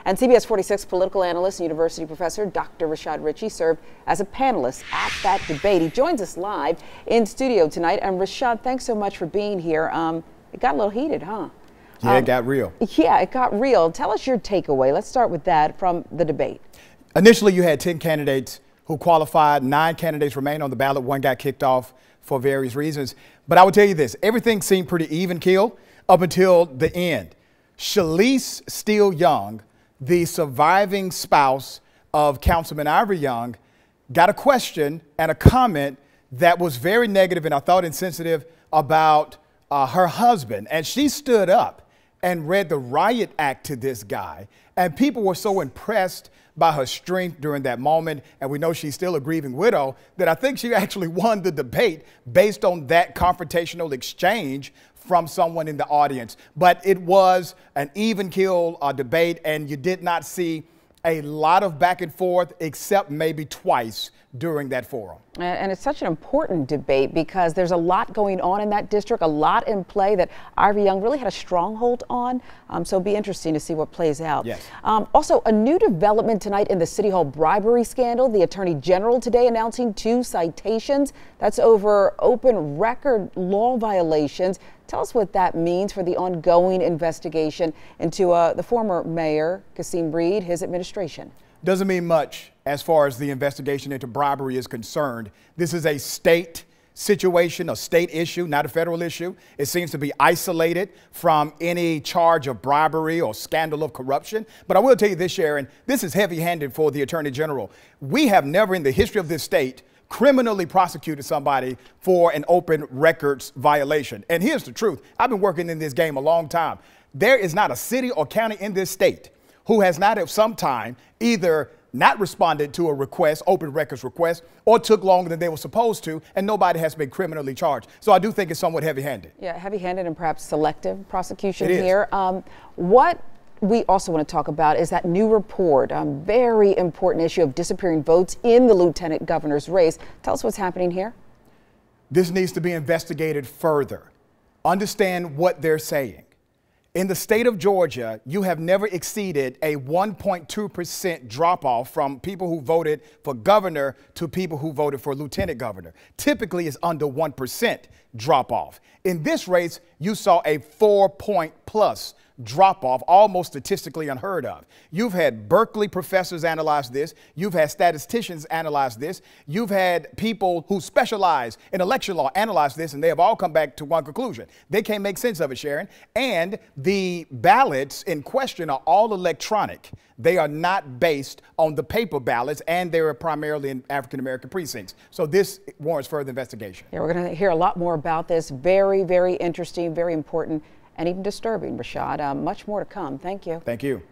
And CBS 46 political analyst and university professor Dr. Rashad Ritchie served as a panelist at that debate. He joins us live in studio tonight. And Rashad, thanks so much for being here. It got a little heated, huh? Yeah, it got real. Yeah, it got real. Tell us your takeaway. Let's start with that from the debate. Initially, you had 10 candidates who qualified. 9 candidates remained on the ballot. 1 got kicked off for various reasons. But I will tell you this, everything seemed pretty even keel up until the end. Shalice Steele Young, the surviving spouse of Councilman Ivory Young, got a question and a comment that was very negative and I thought insensitive about her husband. And she stood up and read the riot act to this guy. And people were so impressed by her strength during that moment, and we know she's still a grieving widow, that I think she actually won the debate based on that confrontational exchange from someone in the audience. But it was an even keel debate, and you did not see a lot of back and forth except maybe twice during that forum. And it's such an important debate because there's a lot going on in that district, a lot in play that Ivory Young really had a stronghold on. So it'll be interesting to see what plays out. Yes. Also, a new development tonight in the City Hall bribery scandal. The Attorney General today announcing 2 citations. That's over open record law violations. Tell us what that means for the ongoing investigation into the former mayor, Kasim Reed, his administration. Doesn't mean much as far as the investigation into bribery is concerned. This is a state situation, a state issue, not a federal issue. It seems to be isolated from any charge of bribery or scandal of corruption. But I will tell you this, Sharon, this is heavy-handed for the Attorney General. We have never in the history of this state criminally prosecuted somebody for an open records violation. And here's the truth. I've been working in this game a long time. There is not a city or county in this state who has not at some time either not responded to a request, open records request, or took longer than they were supposed to, and nobody has been criminally charged. So I do think it's somewhat heavy-handed. Yeah, heavy-handed and perhaps selective prosecution it here. What we also want to talk about is that new report, very important issue of disappearing votes in the lieutenant governor's race. Tell us what's happening here. This needs to be investigated further. Understand what they're saying. In the state of Georgia, you have never exceeded a 1.2% drop-off from people who voted for governor to people who voted for lieutenant governor. Typically, it's under 1% drop-off. In this race, you saw a 4-point-plus drop-off, almost statistically unheard of. You've had Berkeley professors analyze this. You've had statisticians analyze this. You've had people who specialize in election law analyze this, and they have all come back to one conclusion. They can't make sense of it, Sharon. And the ballots in question are all electronic. They are not based on the paper ballots, and they are primarily in African-American precincts. So this warrants further investigation. Yeah, we're going to hear a lot more about this. Very, very interesting, very important, and even disturbing, Rashad. Much more to come. Thank you. Thank you.